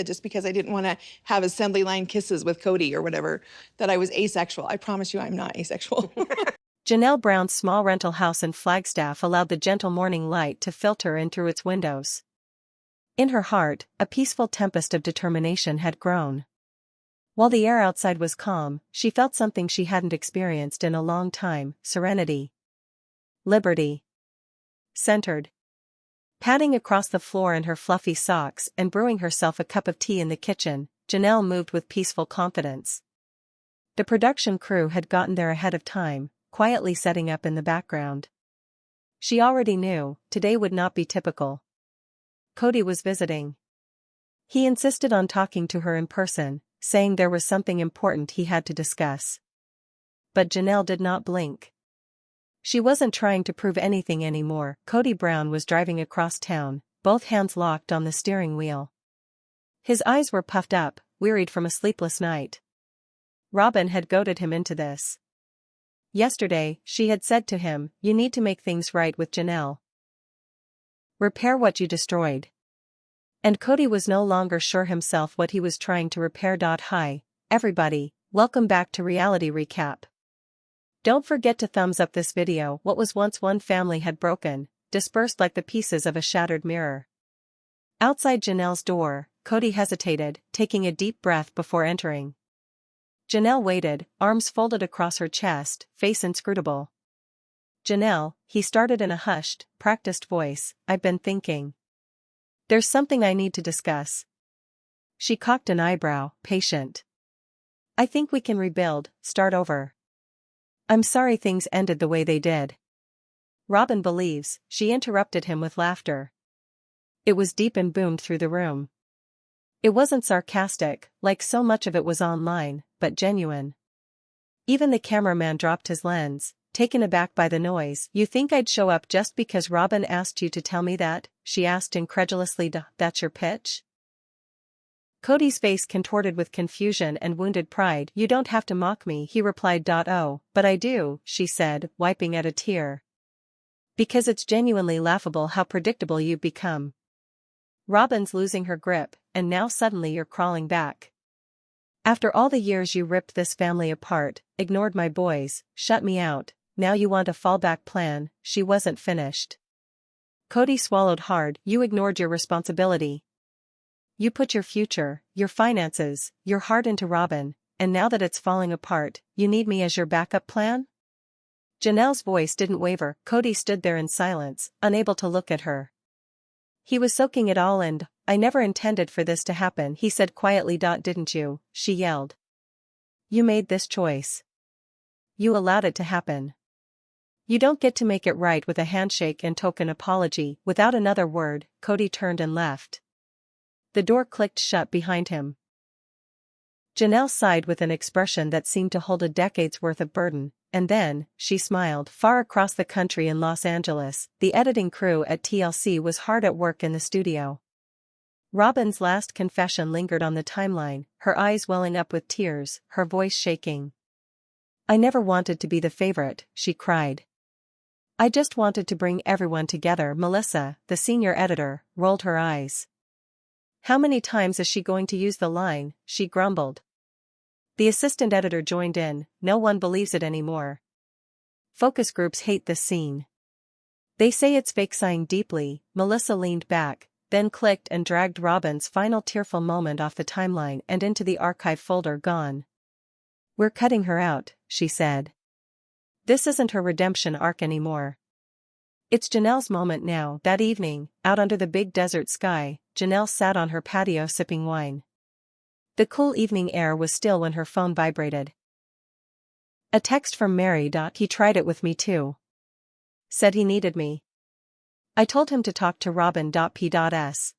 just because I didn't want to have assembly line kisses with Kody or whatever, that I was asexual. I promise you I'm not asexual. Janelle Brown's small rental house in Flagstaff allowed the gentle morning light to filter in through its windows. In her heart, a peaceful tempest of determination had grown. While the air outside was calm, she felt something she hadn't experienced in a long time: serenity. Liberty. Centered. Padding across the floor in her fluffy socks and brewing herself a cup of tea in the kitchen, Janelle moved with peaceful confidence. The production crew had gotten there ahead of time, quietly setting up in the background. She already knew, today would not be typical. Kody was visiting. He insisted on talking to her in person, saying there was something important he had to discuss. But Janelle did not blink. She wasn't trying to prove anything anymore. Kody Brown was driving across town, both hands locked on the steering wheel. His eyes were puffed up, wearied from a sleepless night. Robyn had goaded him into this. Yesterday, she had said to him, "You need to make things right with Janelle. Repair what you destroyed." And Kody was no longer sure himself what he was trying to repair. Hi, everybody, welcome back to Reality Recap. Don't forget to thumbs up this video. What was once one family had broken, dispersed like the pieces of a shattered mirror. Outside Janelle's door, Kody hesitated, taking a deep breath before entering. Janelle waited, arms folded across her chest, face inscrutable. "Janelle," he started in a hushed, practiced voice, "I've been thinking. There's something I need to discuss." She cocked an eyebrow, patient. "I think we can rebuild, start over. I'm sorry things ended the way they did." "Robyn believes," she interrupted him with laughter. It was deep and boomed through the room. It wasn't sarcastic, like so much of it was online, but genuine. Even the cameraman dropped his lens, taken aback by the noise. "You think I'd show up just because Robyn asked you to tell me that?" she asked incredulously. "That's your pitch?" Kody's face contorted with confusion and wounded pride. "You don't have to mock me," he replied. "Oh, but I do," she said, wiping at a tear. "Because it's genuinely laughable how predictable you've become. Robyn's losing her grip, and now suddenly you're crawling back. After all the years you ripped this family apart, ignored my boys, shut me out, now you want a fallback plan." She wasn't finished. Kody swallowed hard. "You ignored your responsibility. You put your future, your finances, your heart into Robyn, and now that it's falling apart, you need me as your backup plan?" Janelle's voice didn't waver. Kody stood there in silence, unable to look at her. He was soaking it all in. "I never intended for this to happen," he said quietly. "Didn't you?" she yelled. "You made this choice. You allowed it to happen. You don't get to make it right with a handshake and token apology." Without another word, Kody turned and left. The door clicked shut behind him. Janelle sighed with an expression that seemed to hold a decade's worth of burden, and then, she smiled. Far across the country in Los Angeles, the editing crew at TLC was hard at work in the studio. Robyn's last confession lingered on the timeline, her eyes welling up with tears, her voice shaking. "I never wanted to be the favorite," she cried. "I just wanted to bring everyone together." Melissa, the senior editor, rolled her eyes. "How many times is she going to use the line?" she grumbled. The assistant editor joined in. "No one believes it anymore. Focus groups hate this scene. They say it's fake." Sighing deeply, Melissa leaned back, then clicked and dragged Robyn's final tearful moment off the timeline and into the archive folder. "Gone. We're cutting her out," she said. "This isn't her redemption arc anymore. It's Janelle's moment now." That evening, out under the big desert sky, Janelle sat on her patio sipping wine. The cool evening air was still when her phone vibrated. A text from Mary. "He tried it with me too. Said he needed me. I told him to talk to Robyn. P.S.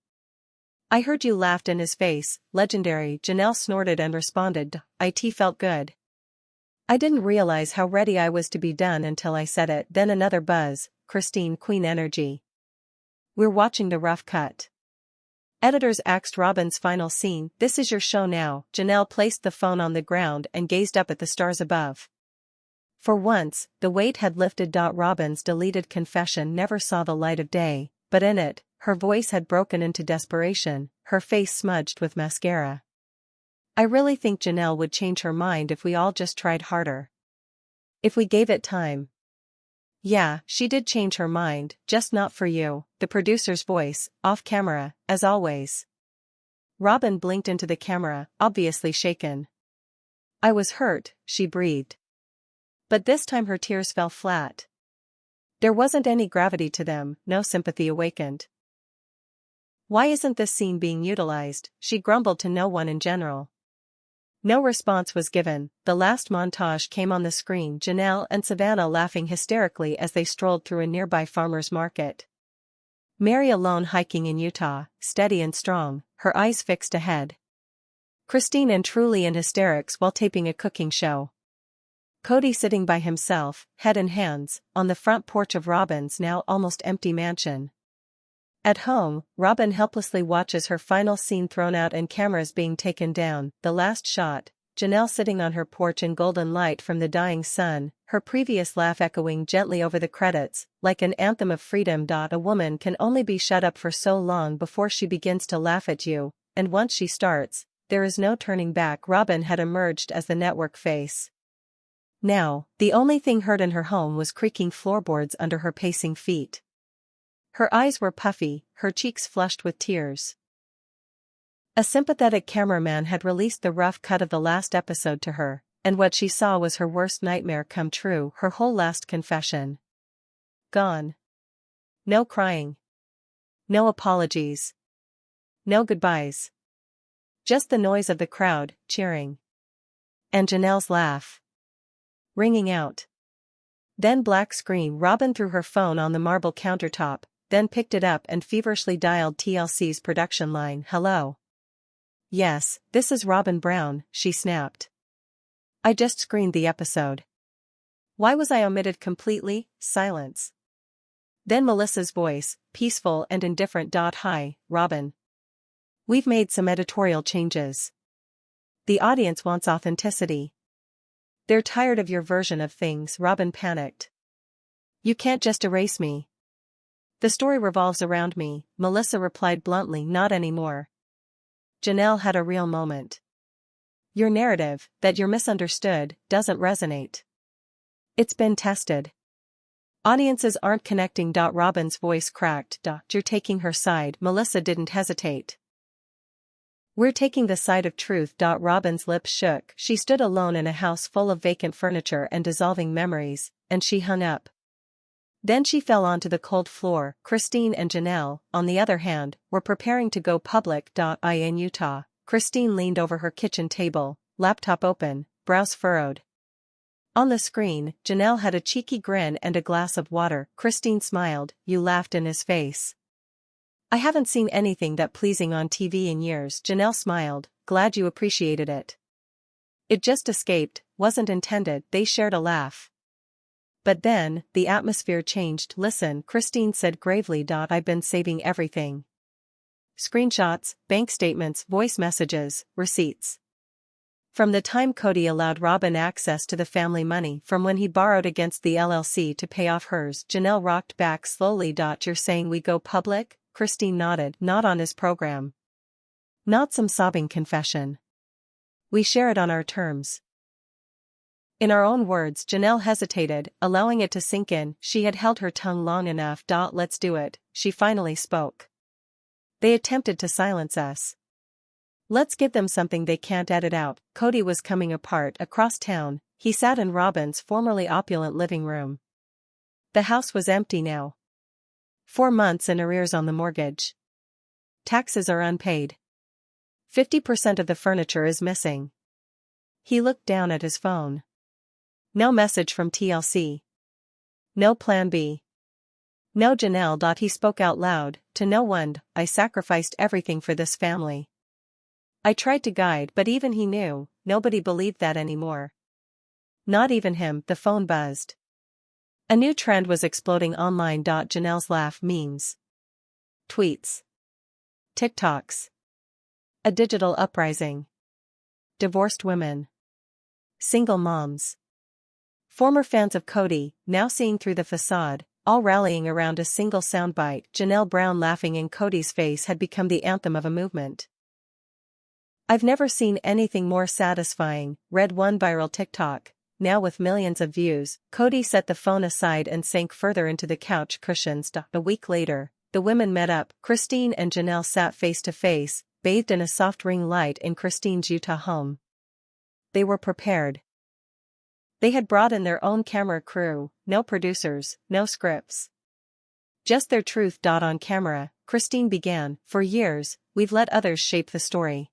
I heard you laughed in his face." Legendary. Janelle snorted and responded. "It felt good. I didn't realize how ready I was to be done until I said it." Then another buzz. Christine, Queen Energy. "We're watching the rough cut. Editors axed Robyn's final scene. This is your show now." Janelle placed the phone on the ground and gazed up at the stars above. For once, the weight had lifted. Robyn's deleted confession never saw the light of day, but in it, her voice had broken into desperation, her face smudged with mascara. I really think Janelle would change her mind if we all just tried harder. If we gave it time. Yeah, she did change her mind, just not for you, the producer's voice, off camera, as always. Robyn blinked into the camera, obviously shaken. I was hurt, she breathed. But this time her tears fell flat. There wasn't any gravity to them, no sympathy awakened. Why isn't this scene being utilized? She grumbled to no one in general. No response was given. The last montage came on the screen, Janelle and Savannah laughing hysterically as they strolled through a nearby farmer's market. Mary alone hiking in Utah, steady and strong, her eyes fixed ahead. Christine and truly in hysterics while taping a cooking show. Kody sitting by himself, head in hands, on the front porch of Robyn's now almost empty mansion. At home, Robyn helplessly watches her final scene thrown out and cameras being taken down. The last shot, Janelle sitting on her porch in golden light from the dying sun, her previous laugh echoing gently over the credits, like an anthem of freedom. A woman can only be shut up for so long before she begins to laugh at you, and once she starts, there is no turning back. Robyn had emerged as the network face. Now, the only thing heard in her home was creaking floorboards under her pacing feet. Her eyes were puffy, her cheeks flushed with tears. A sympathetic cameraman had released the rough cut of the last episode to her, and what she saw was her worst nightmare come true, her whole last confession. Gone. No crying. No apologies. No goodbyes. Just the noise of the crowd, cheering. And Janelle's laugh. Ringing out. Then black screen. Robyn threw her phone on the marble countertop, then picked it up and feverishly dialed TLC's production line. Hello. Yes, this is Robyn Brown, she snapped. I just screened the episode. Why was I omitted completely? Silence. Then Melissa's voice, peaceful and indifferent. Hi, Robyn. We've made some editorial changes. The audience wants authenticity. They're tired of your version of things. Robyn panicked. You can't just erase me. The story revolves around me, Melissa replied bluntly. Not anymore. Janelle had a real moment. Your narrative, that you're misunderstood, doesn't resonate. It's been tested. Audiences aren't connecting. Robyn's voice cracked. You're taking her side. Melissa didn't hesitate. We're taking the side of truth. Robyn's lips shook. She stood alone in a house full of vacant furniture and dissolving memories, and she hung up. Then she fell onto the cold floor. Christine and Janelle, on the other hand, were preparing to go public. In Utah, Christine leaned over her kitchen table, laptop open, brows furrowed. On the screen, Janelle had a cheeky grin and a glass of water. Christine smiled. You laughed in his face. I haven't seen anything that pleasing on TV in years. Janelle smiled. Glad you appreciated it. It just escaped, wasn't intended. They shared a laugh. But then, the atmosphere changed. Listen, Christine said gravely. I've been saving everything. Screenshots, bank statements, voice messages, receipts. From the time Kody allowed Robyn access to the family money from when he borrowed against the LLC to pay off hers. Janelle rocked back slowly. You're saying we go public? Christine nodded. Not on his program. Not some sobbing confession. We share it on our terms. In our own words. Janelle hesitated, allowing it to sink in. She had held her tongue long enough. Let's do it, she finally spoke. They attempted to silence us. Let's give them something they can't edit out. Kody was coming apart. Across town, he sat in Robyn's formerly opulent living room. The house was empty now. 4 months in arrears on the mortgage. Taxes are unpaid. 50% of the furniture is missing. He looked down at his phone. No message from TLC. No plan B. No Janelle. He spoke out loud, to no one. I sacrificed everything for this family. I tried to guide, but even he knew, nobody believed that anymore. Not even him. The phone buzzed. A new trend was exploding online. Janelle's laugh. Memes. Tweets. TikToks. A digital uprising. Divorced women. Single moms. Former fans of Kody, now seeing through the facade, all rallying around a single soundbite. Janelle Brown laughing in Kody's face had become the anthem of a movement. "I've never seen anything more satisfying," read one viral TikTok. Now with millions of views, Kody set the phone aside and sank further into the couch cushions. A week later, the women met up. Christine and Janelle sat face to face, bathed in a soft ring light in Christine's Utah home. They were prepared. They had brought in their own camera crew, no producers, no scripts. Just their truth. On camera, Christine began, "For years, we've let others shape the story.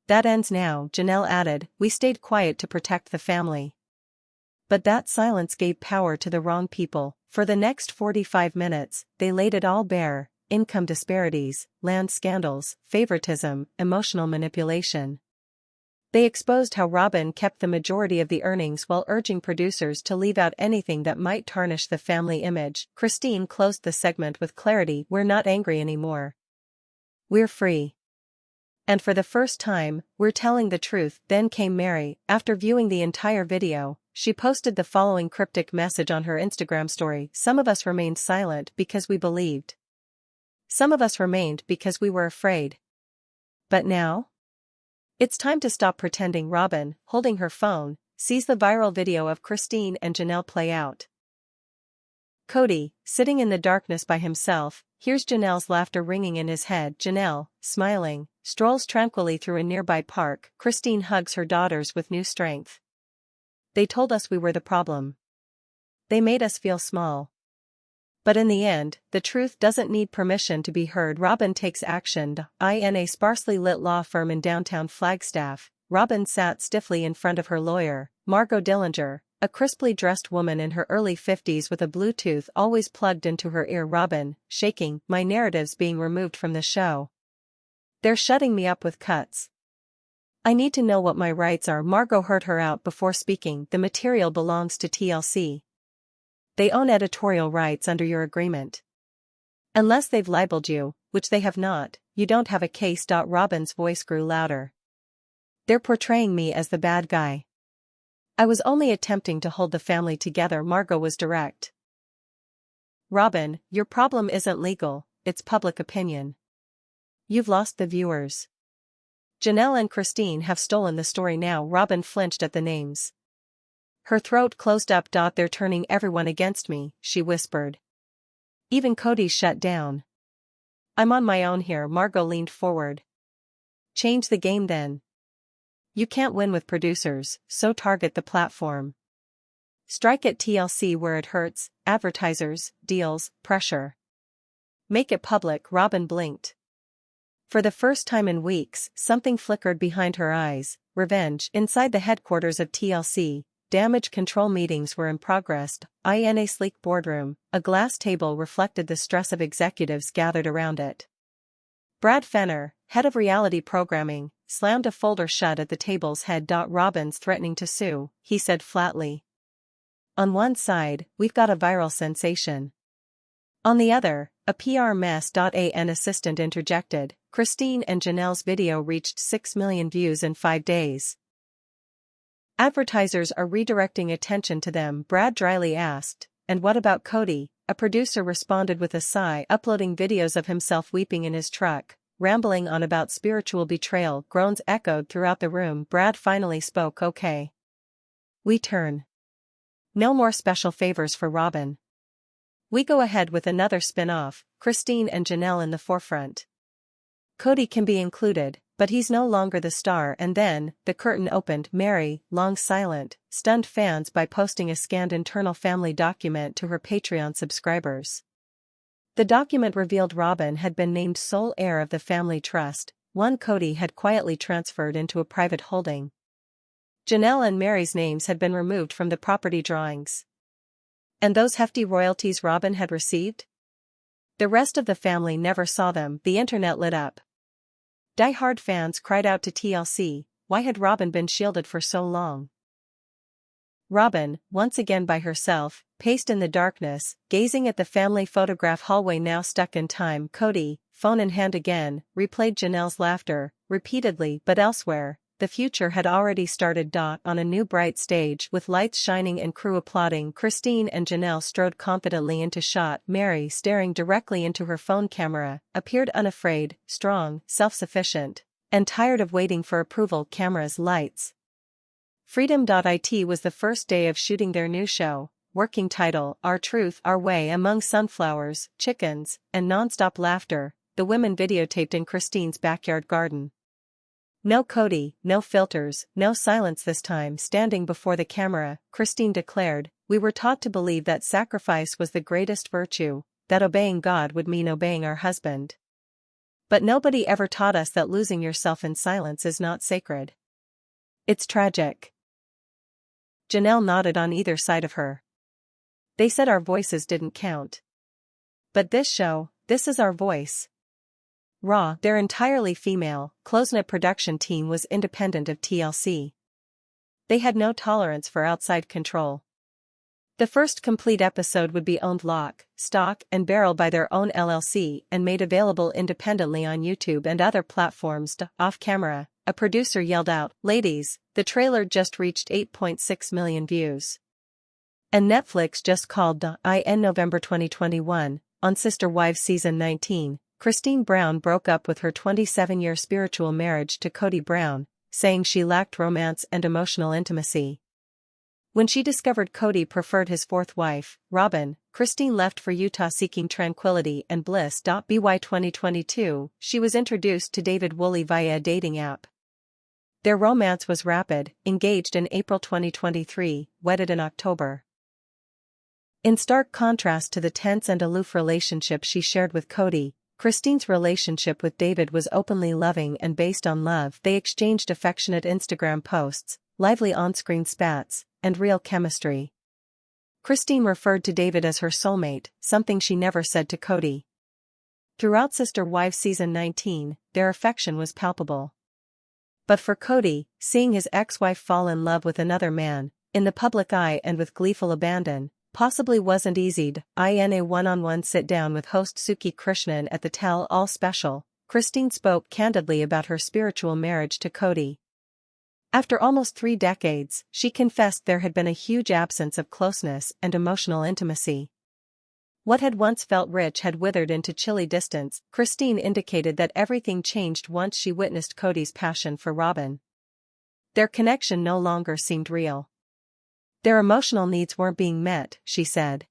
That ends now," Janelle added, "We stayed quiet to protect the family. But that silence gave power to the wrong people." For the next 45 minutes, they laid it all bare: income disparities, land scandals, favoritism, emotional manipulation. They exposed how Robyn kept the majority of the earnings while urging producers to leave out anything that might tarnish the family image. Christine closed the segment with clarity: "We're not angry anymore. We're free. And for the first time, we're telling the truth." Then came Mary. After viewing the entire video, she posted the following cryptic message on her Instagram story: "Some of us remained silent because we believed. Some of us remained because we were afraid. But now? It's time to stop pretending." Robyn, holding her phone, sees the viral video of Christine and Janelle play out. Kody, sitting in the darkness by himself, hears Janelle's laughter ringing in his head. Janelle, smiling, strolls tranquilly through a nearby park. Christine hugs her daughters with new strength. "They told us we were the problem. They made us feel small. But in the end, the truth doesn't need permission to be heard." Robyn takes action. In a sparsely lit law firm in downtown Flagstaff, Robyn sat stiffly in front of her lawyer, Margot Dillinger, a crisply dressed woman in her early 50s with a Bluetooth always plugged into her ear. Robyn, shaking, "My narrative's being removed from the show. They're shutting me up with cuts. I need to know what my rights are." Margot heard her out before speaking. "The material belongs to TLC. They own editorial rights under your agreement. Unless they've libeled you, which they have not, you don't have a case." Robyn's voice grew louder. "They're portraying me as the bad guy. I was only attempting to hold the family together." Margot was direct. "Robyn, your problem isn't legal, it's public opinion. You've lost the viewers. Janelle and Christine have stolen the story now." Robyn flinched at the names. Her throat closed up. "They're turning everyone against me," she whispered. "Even Kody shut down. I'm on my own here." Margot leaned forward. "Change the game then. You can't win with producers, so target the platform. Strike at TLC where it hurts: advertisers, deals, pressure. Make it public." Robyn blinked. For the first time in weeks, something flickered behind her eyes: revenge. Inside the headquarters of TLC, damage control meetings were in progress. In a sleek boardroom, a glass table reflected the stress of executives gathered around it. Brad Fenner, head of reality programming, slammed a folder shut at the table's head. "Robyn's threatening to sue," he said flatly. "On one side, we've got a viral sensation. On the other, a PR mess." An assistant interjected. "Christine and Janelle's video reached 6 million views in 5 days. Advertisers are redirecting attention to them." Brad dryly asked. "And what about Kody?" A producer responded with a sigh, uploading videos of himself weeping in his truck, rambling on about spiritual betrayal. Groans echoed throughout the room. Brad finally spoke. "Okay. We turn. No more special favors for Robyn. We go ahead with another spin-off, Christine and Janelle in the forefront. Kody can be included, but he's no longer the star." And then, the curtain opened. Mary, long silent, stunned fans by posting a scanned internal family document to her Patreon subscribers. The document revealed Robyn had been named sole heir of the family trust, one Kody had quietly transferred into a private holding. Janelle and Mary's names had been removed from the property drawings. And those hefty royalties Robyn had received? The rest of the family never saw them. The internet lit up. Die-hard fans cried out to TLC, why had Robyn been shielded for so long? Robyn, once again by herself, paced in the darkness, gazing at the family photograph hallway now stuck in time. Kody, phone in hand again, replayed Janelle's laughter, repeatedly. But elsewhere, the future had already started. On a new bright stage with lights shining and crew applauding, Christine and Janelle strode confidently into shot. Mary, staring directly into her phone camera, appeared unafraid, strong, self-sufficient, and tired of waiting for approval. Cameras, lights. Freedom.it was the first day of shooting their new show. Working title: Our Truth, Our Way. Among sunflowers, chickens, and non-stop laughter, the women videotaped in Christine's backyard garden. No Kody, no filters, no silence this time. Standing before the camera, Christine declared, "We were taught to believe that sacrifice was the greatest virtue, that obeying God would mean obeying our husband. But nobody ever taught us that losing yourself in silence is not sacred. It's tragic." Janelle nodded on either side of her. "They said our voices didn't count. But this show, this is our voice." Raw, their entirely female, close-knit production team was independent of TLC. They had no tolerance for outside control. The first complete episode would be owned lock, stock, and barrel by their own LLC and made available independently on YouTube and other platforms. Off camera, a producer yelled out, "Ladies, the trailer just reached 8.6 million views. And Netflix just called in November 2021, on Sister Wives Season 19, Christine Brown broke up with her 27-year spiritual marriage to Kody Brown, saying she lacked romance and emotional intimacy. When she discovered Kody preferred his fourth wife, Robyn, Christine left for Utah seeking tranquility and bliss. By 2022, she was introduced to David Woolley via a dating app. Their romance was rapid, engaged in April 2023, wedded in October. In stark contrast to the tense and aloof relationship she shared with Kody, Christine's relationship with David was openly loving and based on love. They exchanged affectionate Instagram posts, lively on-screen spats, and real chemistry. Christine referred to David as her soulmate, something she never said to Kody. Throughout Sister Wives Season 19, their affection was palpable. But for Kody, seeing his ex-wife fall in love with another man, in the public eye and with gleeful abandon, possibly wasn't easy. In a one-on-one sit-down with host Suki Krishnan at the Tell All special, Christine spoke candidly about her spiritual marriage to Kody. After almost 3 decades, she confessed there had been a huge absence of closeness and emotional intimacy. What had once felt rich had withered into chilly distance. Christine indicated that everything changed once she witnessed Kody's passion for Robyn. Their connection no longer seemed real. Their emotional needs weren't being met, she said.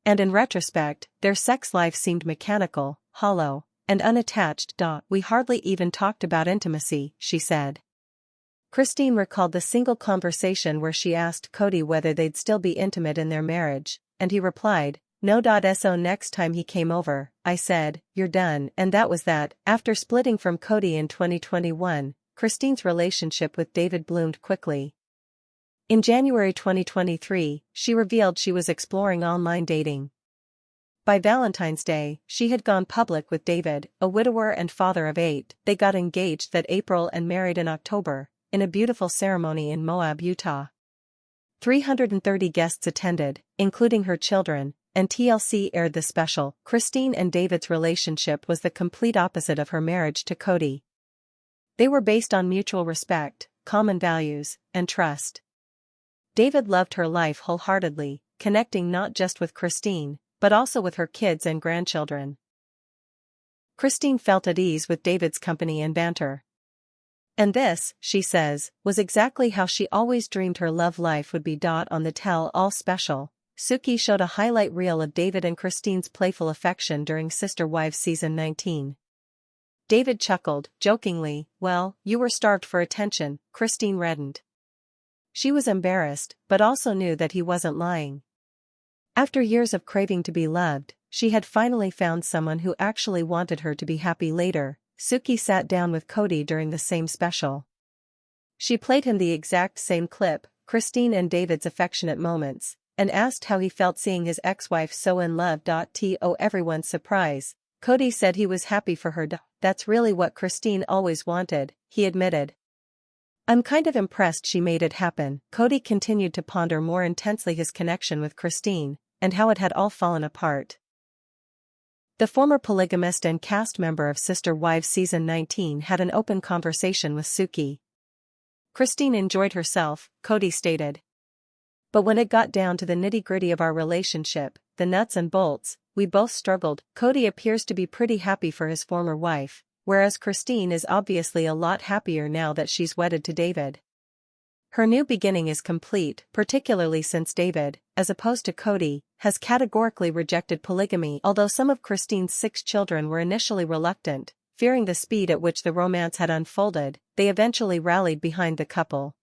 And in retrospect, their sex life seemed mechanical, hollow, and unattached. We hardly even talked about intimacy, she said. Christine recalled the single conversation where she asked Kody whether they'd still be intimate in their marriage, and he replied, "No. So next time he came over, I said, 'You're done,' and that was that." After splitting from Kody in 2021, Christine's relationship with David bloomed quickly. In January 2023, she revealed she was exploring online dating. By Valentine's Day, she had gone public with David, a widower and father of 8. They got engaged that April and married in October, in a beautiful ceremony in Moab, Utah. 330 guests attended, including her children, and TLC aired the special. Christine and David's relationship was the complete opposite of her marriage to Kody. They were based on mutual respect, common values, and trust. David loved her life wholeheartedly, connecting not just with Christine, but also with her kids and grandchildren. Christine felt at ease with David's company and banter. And this, she says, was exactly how she always dreamed her love life would be. On the Tell All special, Suki showed a highlight reel of David and Christine's playful affection during Sister Wives Season 19. David chuckled, jokingly, "Well, you were starved for attention." Christine reddened. She was embarrassed, but also knew that he wasn't lying. After years of craving to be loved, she had finally found someone who actually wanted her to be happy. Later, Suki sat down with Kody during the same special. She played him the exact same clip, Christine and David's affectionate moments, and asked how he felt seeing his ex-wife so in love. To everyone's surprise, Kody said he was happy for her. "That's really what Christine always wanted," he admitted. "I'm kind of impressed she made it happen." Kody continued to ponder more intensely his connection with Christine, and how it had all fallen apart. The former polygamist and cast member of Sister Wives Season 19 had an open conversation with Suki. "Christine enjoyed herself," Kody stated. "But when it got down to the nitty-gritty of our relationship, the nuts and bolts, we both struggled." Kody appears to be pretty happy for his former wife, whereas Christine is obviously a lot happier now that she's wedded to David. Her new beginning is complete, particularly since David, as opposed to Kody, has categorically rejected polygamy. Although some of Christine's 6 children were initially reluctant, fearing the speed at which the romance had unfolded, they eventually rallied behind the couple.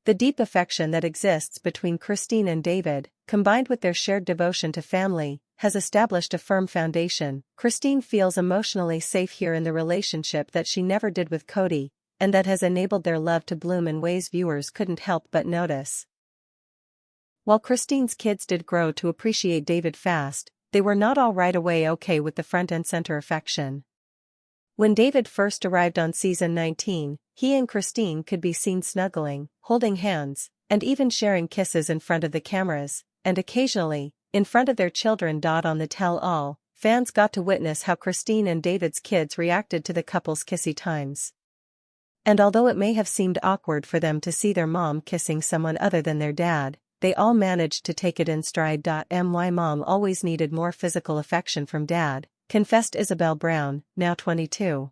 The deep affection that exists between Christine and David, combined with their shared devotion to family, has established a firm foundation. Christine feels emotionally safe here in the relationship that she never did with Kody, and that has enabled their love to bloom in ways viewers couldn't help but notice. While Christine's kids did grow to appreciate David fast, they were not all right away okay with the front and center affection. When David first arrived on season 19, he and Christine could be seen snuggling, holding hands, and even sharing kisses in front of the cameras, and occasionally, in front of their children. On the tell-all, fans got to witness how Christine and David's kids reacted to the couple's kissy times. And although it may have seemed awkward for them to see their mom kissing someone other than their dad, they all managed to take it in stride. My mom always needed more physical affection from dad, confessed Janelle Brown, now 22.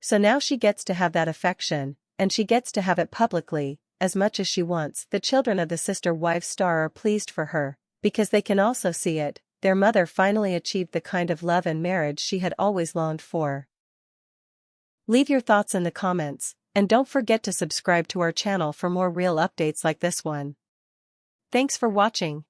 So now she gets to have that affection, and she gets to have it publicly, as much as she wants. The children of the Sister Wives star are pleased for her, because they can also see it. Their mother finally achieved the kind of love and marriage she had always longed for. Leave your thoughts in the comments, and don't forget to subscribe to our channel for more real updates like this one. Thanks for watching.